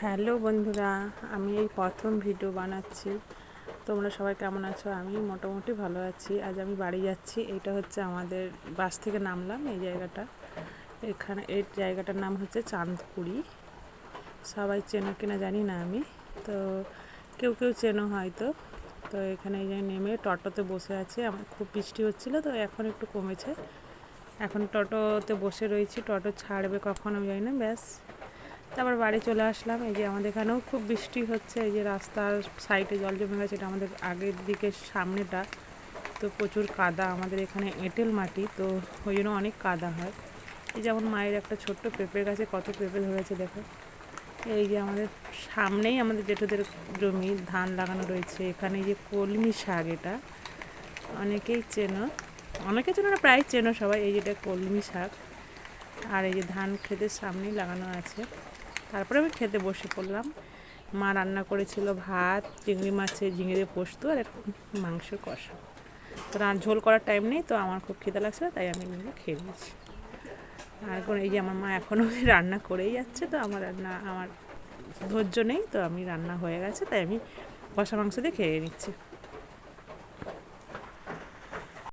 Hello বন্ধুরা, আমি এই প্রথম ভিডিও বানাচ্ছি। তোমরা সবাই কেমন আছো? আমি মোটামুটি ভালো আছি। আজ আমি বাড়ি যাচ্ছি। এইটা হচ্ছে আমাদের বাস থেকে নামলাম এই জায়গাটা। এই জায়গাটার নাম হচ্ছে চাঁদকুড়ি। সবাই চেনো কিনা জানি না আমি, তো কেউ কেউ চেনো হয়তো। তো এখানে এই যে নেমে টোটোতে বসে আছি। আমার খুব বৃষ্টি হচ্ছিল, তো এখন একটু কমেছে। এখন টোটোতে বসে রয়েছি। টোটো ছাড়বে কখন আমি জানি না। ব্যাস, তারপর বাড়ি চলে আসলাম। এই যে আমাদের এখানেও খুব বৃষ্টি হচ্ছে। এই যে রাস্তার সাইডে জল জমে গেছে। এটা আমাদের আগের দিকে সামনেটা, তো প্রচুর কাদা। আমাদের এখানে এঁটেল মাটি, তো ওই জন্য অনেক কাদা হয়। এই যেমন মায়ের একটা ছোট্ট পেঁপে গাছে কত পেঁপে ধরেছে দেখো। এই যে আমাদের সামনেই আমাদের জেঠুদের জমি, ধান লাগানো রয়েছে। এখানে যে কলমি শাক, এটা অনেকেই চেনো, অনেকে চেনো না, প্রায় চেনো সবাই। এই যেটা কলমি শাক। আর এই যে ধান ক্ষেতের সামনেই লাগানো আছে। তারপরে আমি খেতে বসে পড়লাম। মা রান্না করেছিল ভাত, চিংড়ি মাছের ঝিঙে দিয়ে পোস্ত, আর একটু মাংসের কষা। তো ঝোল করার টাইম নেই, তো আমার খুব খিদে লাগছে, তাই আমি এগুলো খেয়ে নিয়েছি। আর এখন এই যে আমার মা এখনও রান্না করেই যাচ্ছে, তো আমার ধৈর্য নেই, তো আমি রান্না হয়ে গেছে, তাই আমি কষা মাংস দিয়ে খেয়ে নিচ্ছি।